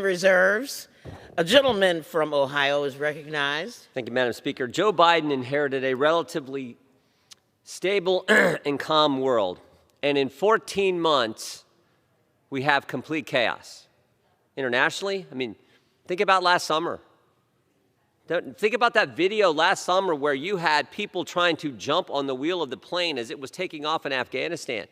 Reserves. A gentleman from Ohio is recognized. Thank you, Madam Speaker. Joe Biden inherited a relatively stable and calm world. And in 14 months, we have complete chaos. Internationally, think about last summer. Think about that video last summer where you had people trying to jump on the wheel of the plane as it was taking off in Afghanistan.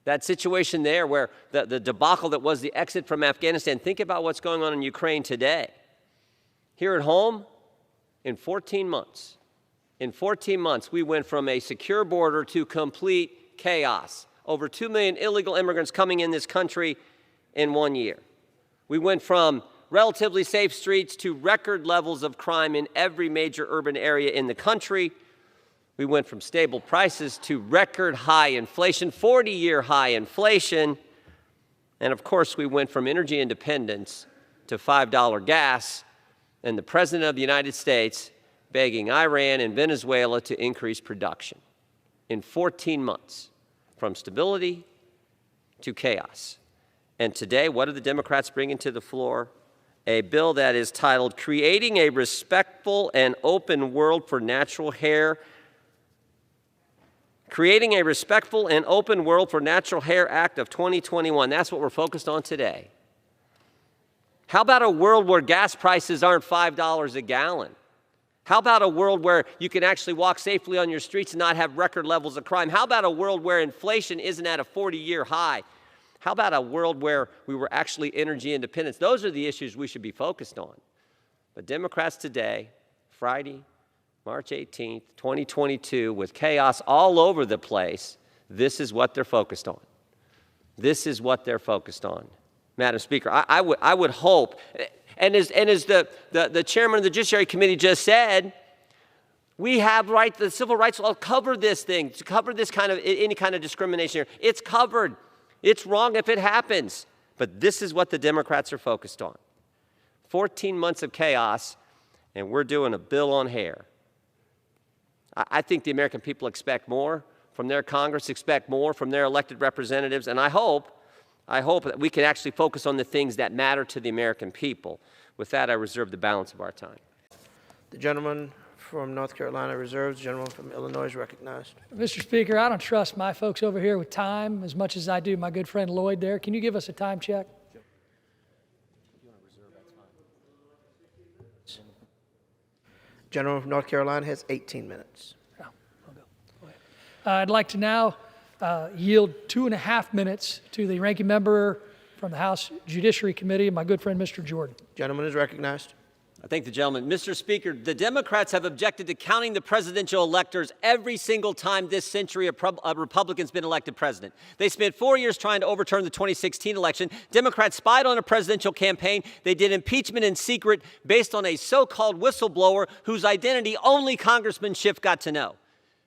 That situation there where the debacle that was the exit from Afghanistan. Think about what's going on in Ukraine today. Here at home, in 14 months, we went from a secure border to complete chaos. Over 2 million illegal immigrants coming in this country in 1 year. We went from relatively safe streets to record levels of crime in every major urban area in the country. We went from stable prices to record high inflation, 40-year high inflation. And of course, we went from energy independence to $5 gas, and the President of the United States begging Iran and Venezuela to increase production. In 14 months, from stability to chaos. And today, what are the Democrats bringing to the floor? A bill that is titled Creating a Respectful and Open World for Natural Hair. Creating a Respectful and Open World for Natural Hair Act of 2021. That's what we're focused on today. How about a world where gas prices aren't $5 a gallon? How about a world where you can actually walk safely on your streets and not have record levels of crime? How about a world where inflation isn't at a 40-year high? How about a world where we were actually energy independent? Those are the issues we should be focused on. But Democrats today, Friday, March 18th, 2022, with chaos all over the place, this is what they're focused on. This is what they're focused on. Madam Speaker, I would hope, and as the chairman of the Judiciary Committee just said, we have the civil rights law cover this thing, to cover this any kind of discrimination here. It's covered. It's wrong if it happens. But this is what the Democrats are focused on. 14 months of chaos, and we're doing a bill on hair. I think the American people expect more from their Congress, expect more from their elected representatives, and I hope that we can actually focus on the things that matter to the American people. With that, I reserve the balance of our time. The gentleman from North Carolina reserves. The gentleman from Illinois is recognized. Mr. Speaker, I don't trust my folks over here with time as much as I do my good friend Lloyd there. Can you give us a time check? Gentleman from North Carolina has 18 minutes. Oh, I'll go. Go ahead. I'd like to now yield 2.5 minutes to the ranking member from the House Judiciary Committee, my good friend Mr. Jordan. Gentleman is recognized. I thank the gentleman. Mr. Speaker, the Democrats have objected to counting the presidential electors every single time this century a Republican's been elected president. They spent 4 years trying to overturn the 2016 election. Democrats spied on a presidential campaign. They did impeachment in secret based on a so-called whistleblower whose identity only Congressman Schiff got to know.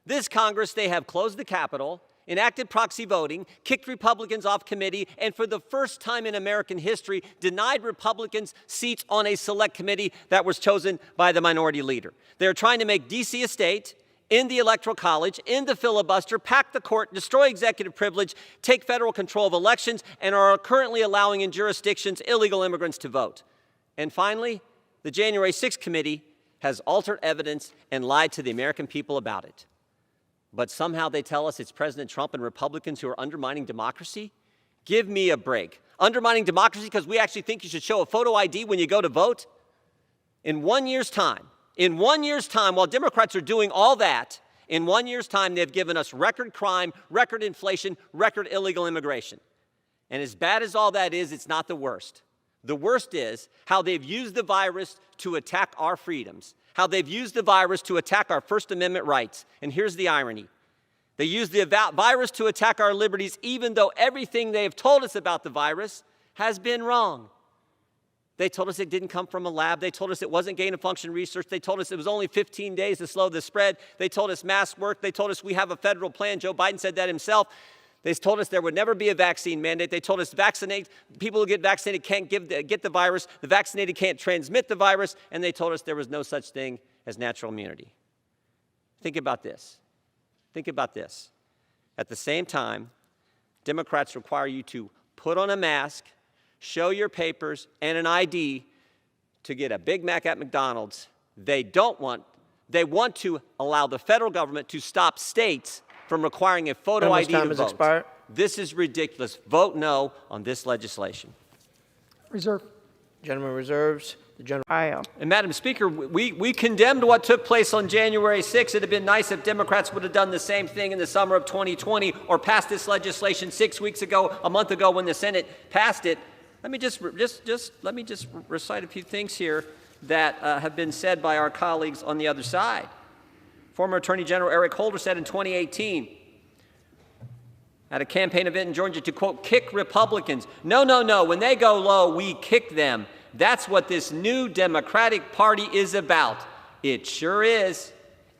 This Congress, they have closed the Capitol, enacted proxy voting, kicked Republicans off committee, and for the first time in American history, denied Republicans seats on a select committee that was chosen by the minority leader. They're trying to make D.C. a state, end the Electoral College, end the filibuster, pack the court, destroy executive privilege, take federal control of elections, and are currently allowing in jurisdictions illegal immigrants to vote. And finally, the January 6th committee has altered evidence and lied to the American people about it. But somehow they tell us it's President Trump and Republicans who are undermining democracy? Give me a break. Undermining democracy because we actually think you should show a photo ID when you go to vote? In 1 year's time, while Democrats are doing all that, in 1 year's time, they've given us record crime, record inflation, record illegal immigration. And as bad as all that is, it's not the worst. The worst is how they've used the virus to attack our freedoms, how they've used the virus to attack our First Amendment rights. And here's the irony. They used the virus to attack our liberties, even though everything they have told us about the virus has been wrong. They told us it didn't come from a lab. They told us it wasn't gain-of-function research. They told us it was only 15 days to slow the spread. They told us masks work. They told us we have a federal plan. Joe Biden said that himself. They told us there would never be a vaccine mandate. They told us people who get vaccinated can't get the virus. The vaccinated can't transmit the virus. And they told us there was no such thing as natural immunity. Think about this. Think about this. At the same time, Democrats require you to put on a mask, show your papers and an ID to get a Big Mac at McDonald's. They want to allow the federal government to stop states from requiring a photo ID time to has vote. expired. This is ridiculous. Vote no on this legislation. Reserve. Gentleman reserves. The gentleman. And Madam Speaker, we condemned what took place on January 6th. It'd have been nice if Democrats would have done the same thing in the summer of 2020 or passed this legislation 6 weeks ago, a month ago when the Senate passed it. Let me just recite a few things here that have been said by our colleagues on the other side. Former Attorney General Eric Holder said in 2018 at a campaign event in Georgia to, quote, kick Republicans. No, no, no. When they go low, we kick them. That's what this new Democratic Party is about. It sure is.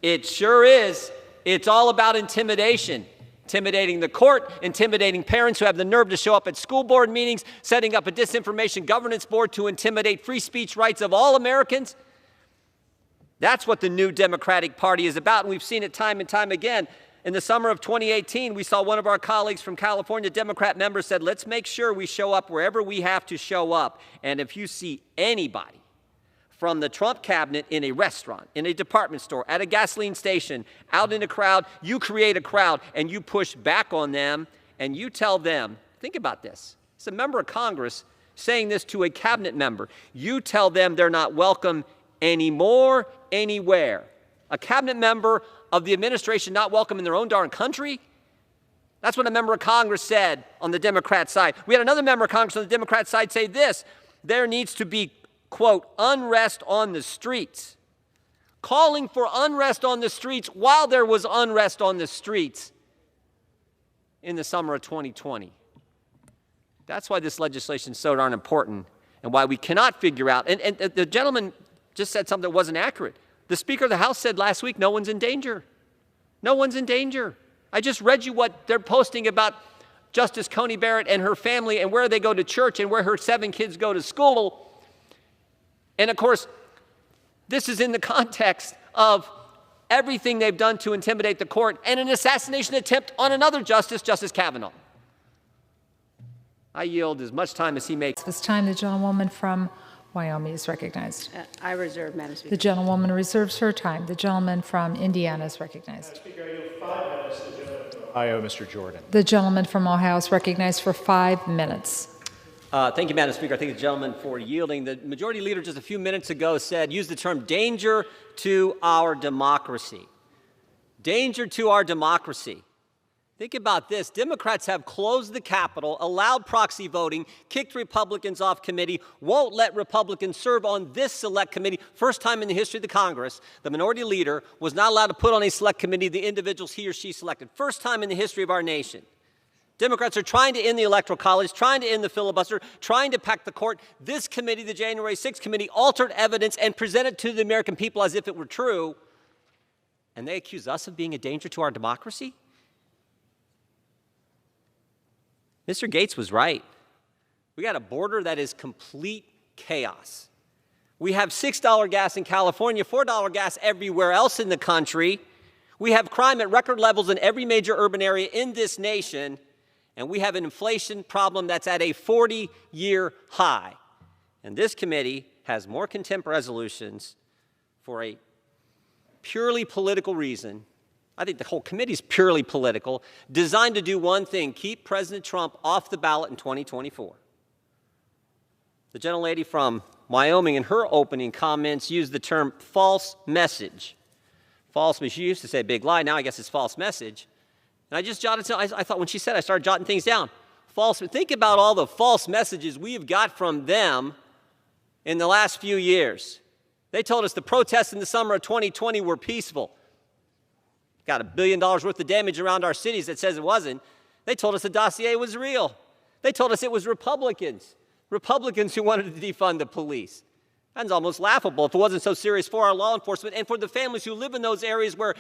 It sure is. It's all about intimidation. Intimidating the court, intimidating parents who have the nerve to show up at school board meetings, setting up a disinformation governance board to intimidate free speech rights of all Americans. That's what the new Democratic Party is about, and we've seen it time and time again. In the summer of 2018, we saw one of our colleagues from California, Democrat member, said, let's make sure we show up wherever we have to show up. And if you see anybody from the Trump cabinet in a restaurant, in a department store, at a gasoline station, out in a crowd, you create a crowd and you push back on them and you tell them, think about this. It's a member of Congress saying this to a cabinet member. You tell them they're not welcome anymore, anywhere. A cabinet member of the administration not welcome in their own darn country? That's what a member of Congress said on the Democrat side. We had another member of Congress on the Democrat side say this: there needs to be, quote, unrest on the streets. Calling for unrest on the streets while there was unrest on the streets in the summer of 2020. That's why this legislation is so darn important and why we cannot figure out, and the gentleman just said something that wasn't accurate. The Speaker of the House said last week, no one's in danger. No one's in danger. I just read you what they're posting about Justice Coney Barrett and her family and where they go to church and where her 7 kids go to school. And of course, this is in the context of everything they've done to intimidate the court and an assassination attempt on another justice, Justice Kavanaugh. I yield as much time as he makes. This time, the gentlewoman from Wyoming is recognized. I reserve, Madam Speaker. The gentlewoman reserves her time. The gentleman from Indiana is recognized. Speaker, I yield 5 minutes to the gentleman from Ohio, Mr. Jordan. The gentleman from Ohio is recognized for 5 minutes. Thank you, Madam Speaker. I thank the gentleman for yielding. The majority leader just a few minutes ago used the term danger to our democracy. Danger to our democracy. Think about this. Democrats have closed the Capitol, allowed proxy voting, kicked Republicans off committee, won't let Republicans serve on this select committee. First time in the history of the Congress, the minority leader was not allowed to put on a select committee the individuals he or she selected. First time in the history of our nation. Democrats are trying to end the Electoral College, trying to end the filibuster, trying to pack the court. This committee, the January 6th committee, altered evidence and presented to the American people as if it were true. And they accuse us of being a danger to our democracy? Mr. Gates was right. We got a border that is complete chaos. We have $6 gas in California, $4 gas everywhere else in the country. We have crime at record levels in every major urban area in this nation. And we have an inflation problem that's at a 40-year high. And this committee has more contempt resolutions for a purely political reason. I think the whole committee is purely political, designed to do one thing: keep President Trump off the ballot in 2024. The gentlelady from Wyoming, in her opening comments, used the term false message. False message. She used to say big lie. Now I guess it's false message. And I just jotted down. I thought when she said, I started jotting things down. False. Think about all the false messages we have got from them in the last few years. They told us the protests in the summer of 2020 were peaceful. Got $1 billion worth of damage around our cities that says it wasn't. They told us the dossier was real. They told us it was Republicans who wanted to defund the police. That's almost laughable if it wasn't so serious for our law enforcement and for the families who live in those areas where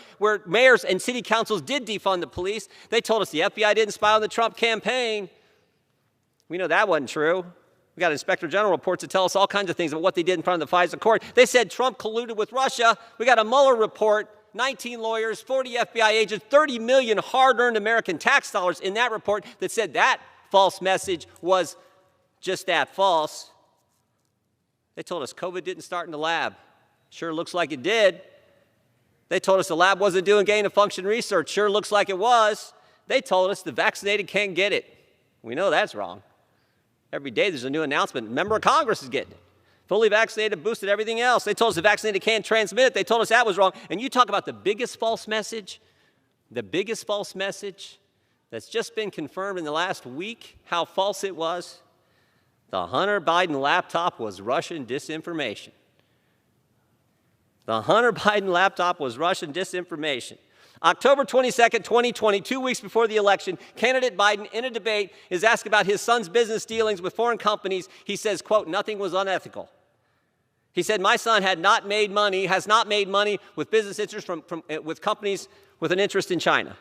mayors and city councils did defund the police. They told us the FBI didn't spy on the Trump campaign. We know that wasn't true. We got Inspector General reports that tell us all kinds of things about what they did in front of the FISA court. They said Trump colluded with Russia. We got a Mueller report, 19 lawyers, 40 FBI agents, 30 million hard-earned American tax dollars in that report that said that false message was just that false. They told us COVID didn't start in the lab. Sure looks like it did. They told us the lab wasn't doing gain-of-function research. Sure looks like it was. They told us the vaccinated can't get it. We know that's wrong. Every day there's a new announcement. A member of Congress is getting it. Fully vaccinated, boosted, everything else. They told us the vaccinated can't transmit it. They told us that was wrong. And you talk about the biggest false message that's just been confirmed in the last week, how false it was. The Hunter Biden laptop was Russian disinformation. The Hunter Biden laptop was Russian disinformation. October 22nd, 2020, 2 weeks before the election, candidate Biden, in a debate, is asked about his son's business dealings with foreign companies. He says, quote, nothing was unethical. He said, my son has not made money with business interests with companies with an interest in China.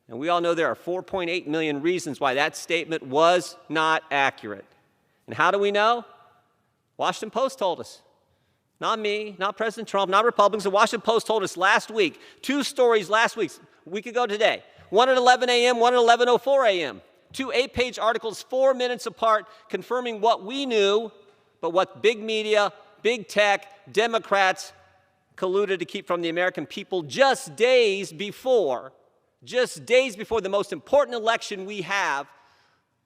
And we all know there are 4.8 million reasons why that statement was not accurate. And how do we know? Washington Post told us. Not me, not President Trump, not Republicans. The Washington Post told us last week, 2 stories last week, a week ago today, one at 11 a.m., one at 11:04 a.m., 2 8-page articles 4 minutes apart confirming what we knew, but what big media, big tech, Democrats colluded to keep from the American people just days before the most important election we have,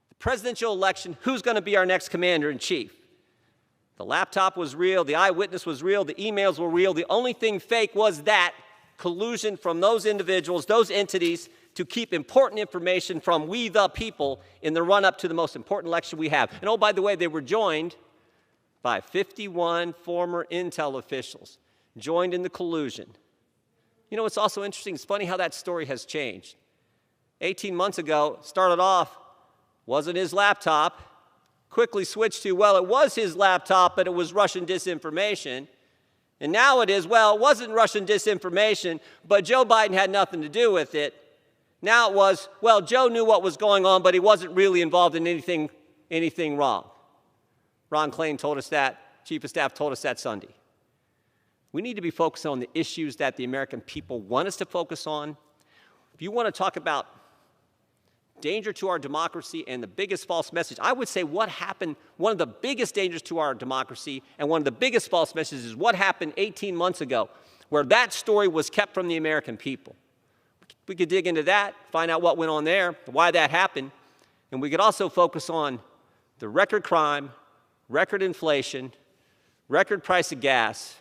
the presidential election. Who's going to be our next commander-in-chief? The laptop was real, the eyewitness was real, the emails were real. The only thing fake was that collusion from those individuals, those entities, to keep important information from we the people in the run-up to the most important election we have. And oh, by the way, they were joined by 51 former intel officials, joined in the collusion. You know, it's also interesting, it's funny how that story has changed. 18 months ago, started off, wasn't his laptop, quickly switched to, well, it was his laptop, but it was Russian disinformation. And now it is, well, it wasn't Russian disinformation, but Joe Biden had nothing to do with it. Now it was, well, Joe knew what was going on, but he wasn't really involved in anything wrong. Ron Klain told us that, Chief of Staff told us that Sunday. We need to be focused on the issues that the American people want us to focus on. If you want to talk about danger to our democracy and the biggest false message, I would say what happened, one of the biggest dangers to our democracy and one of the biggest false messages is what happened 18 months ago, where that story was kept from the American people. We could dig into that, find out what went on there, why that happened, and we could also focus on the record crime, record inflation, record price of gas,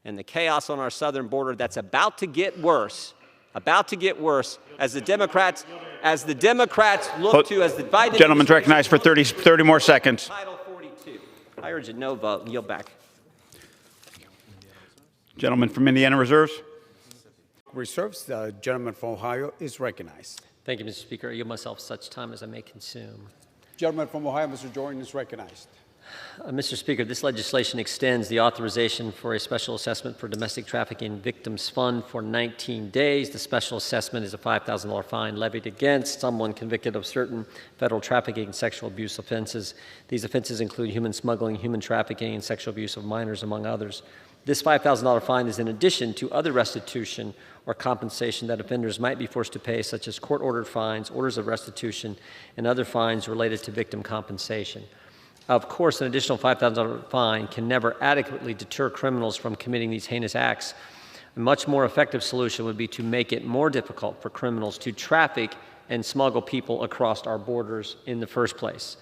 and the chaos on our southern border that's about to get worse as the Democrats look to, as the Biden Gentleman's recognized for 30 more seconds. Title 42. I urge a no vote and yield back. Gentleman from Indiana reserves. Reserves. The gentleman from Ohio is recognized. Thank you, Mr. Speaker. I yield myself such time as I may consume. Gentleman from Ohio, Mr. Jordan, is recognized. Mr. Speaker, this legislation extends the authorization for a special assessment for domestic trafficking victims fund for 19 days. The special assessment is a $5,000 fine levied against someone convicted of certain federal trafficking and sexual abuse offenses. These offenses include human smuggling, human trafficking, and sexual abuse of minors, among others. This $5,000 fine is in addition to other restitution or compensation that offenders might be forced to pay, such as court-ordered fines, orders of restitution, and other fines related to victim compensation. Of course, an additional $5,000 fine can never adequately deter criminals from committing these heinous acts. A much more effective solution would be to make it more difficult for criminals to traffic and smuggle people across our borders in the first place.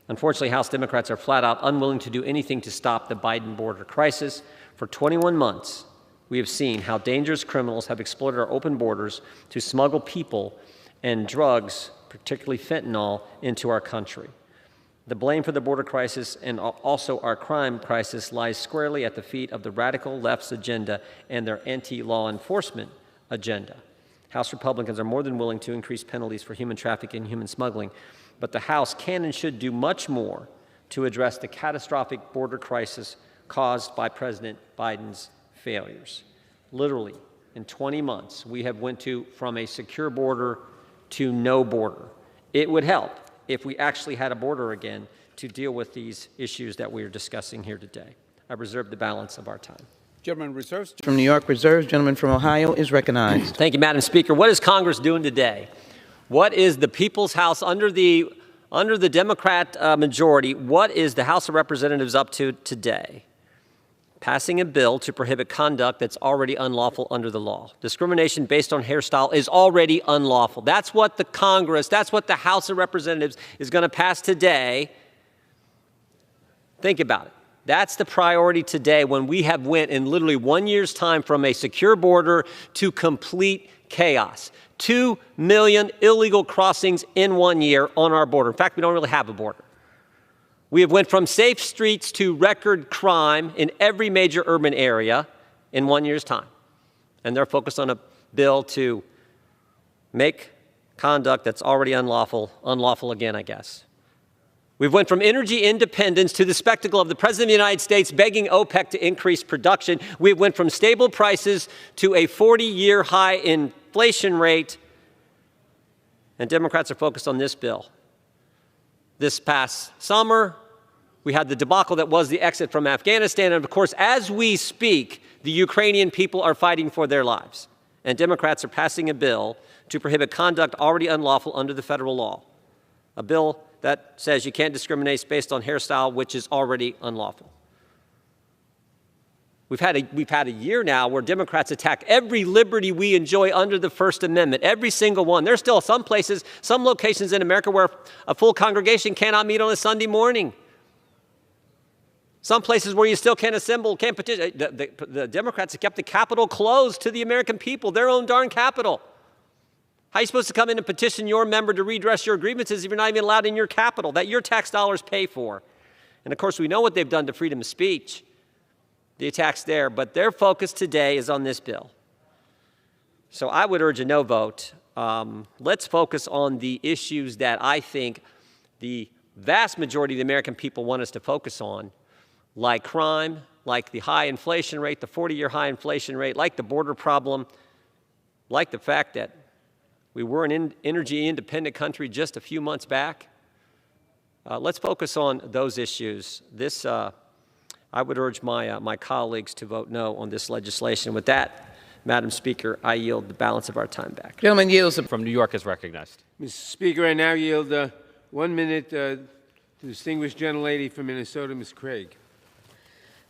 Unfortunately, House Democrats are flat out unwilling to do anything to stop the Biden border crisis. For 21 months, we have seen how dangerous criminals have exploited our open borders to smuggle people and drugs, particularly fentanyl, into our country. The blame for the border crisis and also our crime crisis lies squarely at the feet of the radical left's agenda and their anti-law enforcement agenda. House Republicans are more than willing to increase penalties for human trafficking and human smuggling, but the House can and should do much more to address the catastrophic border crisis caused by President Biden's failures. Literally, in 20 months, we have went from a secure border to no border. It would help if we actually had a border again to deal with these issues that we are discussing here today. I reserve the balance of our time. Gentleman reserves. From New York reserves, gentleman from Ohio is recognized. Thank you, Madam Speaker. What is Congress doing today? What is the People's House under the under the Democrat majority, what is the House of Representatives up to today? Passing a bill to prohibit conduct that's already unlawful under the law. Discrimination based on hairstyle is already unlawful. That's what the Congress, that's what the House of Representatives is going to pass today. Think about it. That's the priority today when we have went in literally 1 year's time from a secure border to complete chaos. 2 million illegal crossings in 1 year on our border. In fact, we don't really have a border. We have went from safe streets to record crime in every major urban area in 1 year's time. And they're focused on a bill to make conduct that's already unlawful again, I guess. We've went from energy independence to the spectacle of the President of the United States begging OPEC to increase production. We went from stable prices to a 40-year high inflation rate. And Democrats are focused on this bill. This past summer, we had the debacle that was the exit from Afghanistan. And of course, as we speak, the Ukrainian people are fighting for their lives. And Democrats are passing a bill to prohibit conduct already unlawful under the federal law. A bill that says you can't discriminate based on hairstyle, which is already unlawful. We've had a year now where Democrats attack every liberty we enjoy under the First Amendment, every single one. There's still some places, some locations in America where a full congregation cannot meet on a Sunday morning. Some places where you still can't assemble, can't petition. The Democrats have kept the Capitol closed to the American people, their own darn Capitol. How are you supposed to come in and petition your member to redress your grievances if you're not even allowed in your Capitol, that your tax dollars pay for? And of course, we know what they've done to freedom of speech, the attacks there, but their focus today is on this bill. So I would urge a no vote. Let's focus on the issues that I think the vast majority of the American people want us to focus on, like crime, like the high inflation rate, the 40-year high inflation rate, like the border problem, like the fact that we were an energy independent country just a few months back. Let's focus on those issues. I would urge my colleagues to vote no on this legislation. With that, Madam Speaker, I yield the balance of our time back. Gentleman yields. From New York is recognized. Mr. Speaker, I now yield 1 minute to the distinguished gentlelady from Minnesota, Ms. Craig.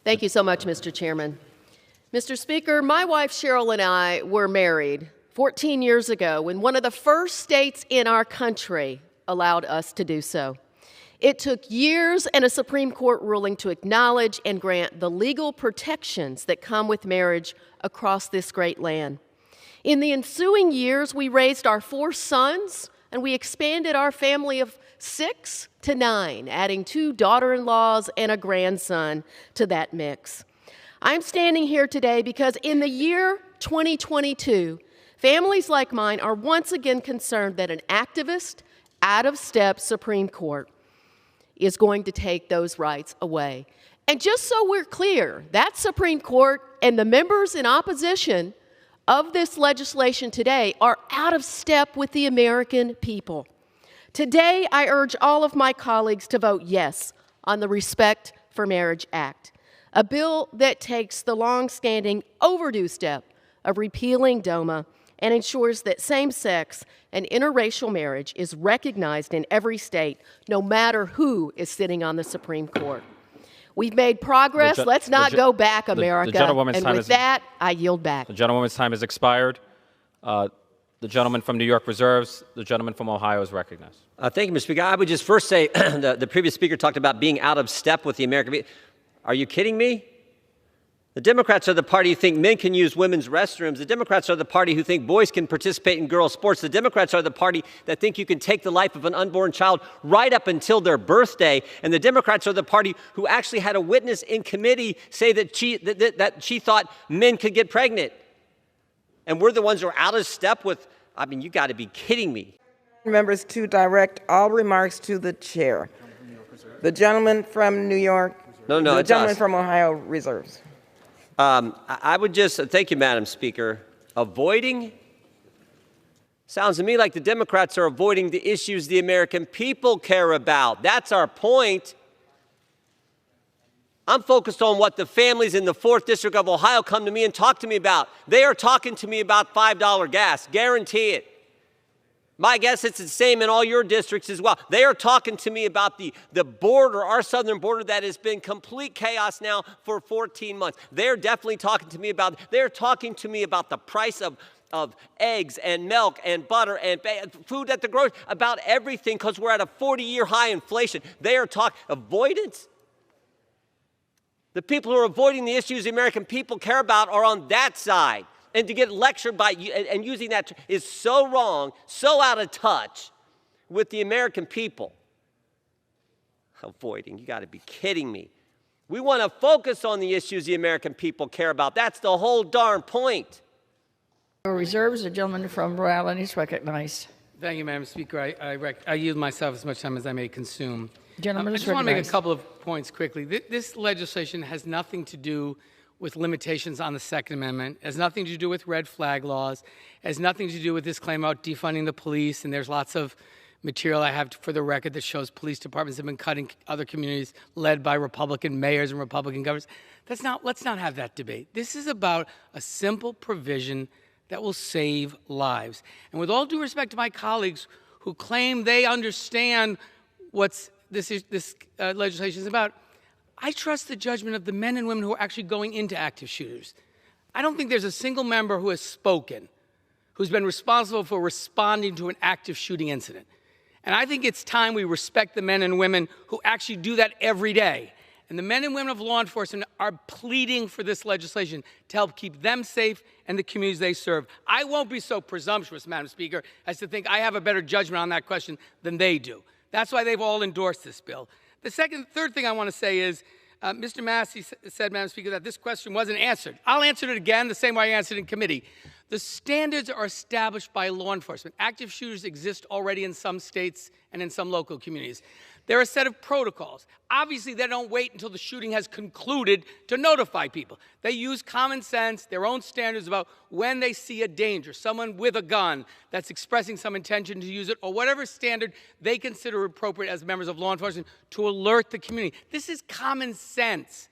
Thank you so much, Mr. Chairman. Mr. Speaker, my wife Cheryl and I were married 14 years ago when one of the first states in our country allowed us to do so. It took years and a Supreme Court ruling to acknowledge and grant the legal protections that come with marriage across this great land. In the ensuing years, we raised our 4 sons, and we expanded our family of 6 to 9, adding 2 daughter-in-laws and a grandson to that mix. I'm standing here today because in the year 2022, families like mine are once again concerned that an activist, out-of-step Supreme Court is going to take those rights away. And just so we're clear, that Supreme Court and the members in opposition of this legislation today are out of step with the American people. Today, I urge all of my colleagues to vote yes on the Respect for Marriage Act, a bill that takes the long-standing overdue step of repealing DOMA and ensures that same-sex and interracial marriage is recognized in every state, no matter who is sitting on the Supreme Court. We've made progress. Let's not go back, America. And with that, I yield back. The gentlewoman's time has expired. The gentleman from New York reserves. The gentleman from Ohio is recognized. Thank you, Mr. Speaker. I would just first say the previous speaker talked about being out of step with the American people. Are you kidding me? The Democrats are the party who think men can use women's restrooms. The Democrats are the party who think boys can participate in girls' sports. The Democrats are the party that think you can take the life of an unborn child right up until their birthday. And the Democrats are the party who actually had a witness in committee say that she thought men could get pregnant. And we're the ones who are out of step with, I mean, you got to be kidding me. Members to direct all remarks to the chair. The gentleman from New York. No, the it's gentleman us. from Ohio reserves. I would just, thank you, Madam Speaker. Avoiding? Sounds to me like the Democrats are avoiding the issues the American people care about. That's our point. I'm focused on what the families in the 4th District of Ohio come to me and talk to me about. They are talking to me about $5 gas, guarantee it. My guess it's the same in all your districts as well. They are talking to me about the border, our southern border, that has been complete chaos now for 14 months. They're definitely talking to me about the price of eggs and milk and butter and food at the grocery, about everything, because we're at a 40-year high inflation. They are talking avoidance. The people who are avoiding the issues the American people care about are on that side. And to get lectured by you and using that is so wrong, so out of touch with the American people. Avoiding, you got to be kidding me. We want to focus on the issues the American people care about. That's the whole darn point. Reserves, the gentleman from Rhode Island is recognized. Thank you, Madam Speaker. I yield myself as much time as I may consume. Gentleman I is just want to make a recognized. couple of points quickly. This legislation has nothing to do with limitations on the Second Amendment, has nothing to do with red flag laws, has nothing to do with this claim about defunding the police, and there's lots of material I have for the record that shows police departments have been cutting other communities led by Republican mayors and Republican governors. Let's not have that debate. This is about a simple provision that will save lives. And with all due respect to my colleagues who claim they understand what this legislation is about, I trust the judgment of the men and women who are actually going into active shooters. I don't think there's a single member who has spoken who's been responsible for responding to an active shooting incident. And I think it's time we respect the men and women who actually do that every day. And the men and women of law enforcement are pleading for this legislation to help keep them safe and the communities they serve. I won't be so presumptuous, Madam Speaker, as to think I have a better judgment on that question than they do. That's why they've all endorsed this bill. The third thing I want to say is, Mr. Massey said, Madam Speaker, that this question wasn't answered. I'll answer it again the same way I answered in committee. The standards are established by law enforcement. Active shooters exist already in some states and in some local communities. There are a set of protocols. Obviously, they don't wait until the shooting has concluded to notify people. They use common sense, their own standards about when they see a danger, someone with a gun that's expressing some intention to use it, or whatever standard they consider appropriate as members of law enforcement to alert the community. This is common sense.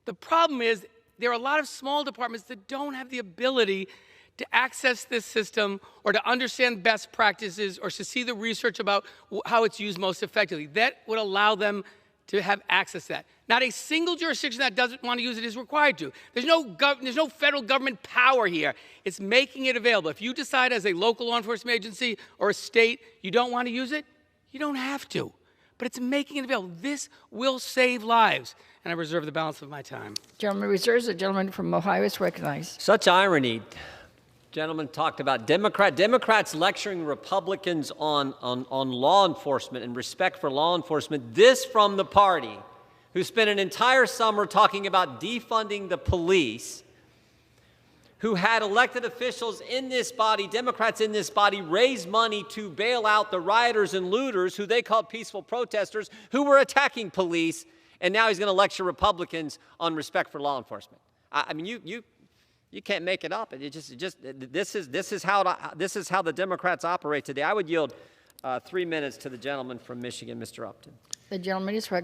The problem is there are a lot of small departments that don't have the ability to access this system or to understand best practices or to see the research about how it's used most effectively. That would allow them to have access to that. Not a single jurisdiction that doesn't want to use it is required to. There's no federal government power here. It's making it available. If you decide as a local law enforcement agency or a state you don't want to use it, you don't have to. But it's making it available. This will save lives. And I reserve the balance of my time. Gentleman reserves, the gentleman from Ohio is recognized. Such irony. Gentleman talked about Democrats lecturing Republicans on law enforcement and respect for law enforcement. This from the party who spent an entire summer talking about defunding the police, who had elected officials in this body, Democrats in this body, raise money to bail out the rioters and looters who they called peaceful protesters who were attacking police, and now he's going to lecture Republicans on respect for law enforcement. I mean, you can't make it up. This is how the Democrats operate today. I would yield 3 minutes to the gentleman from Michigan, Mr. Upton. The gentleman is recognized.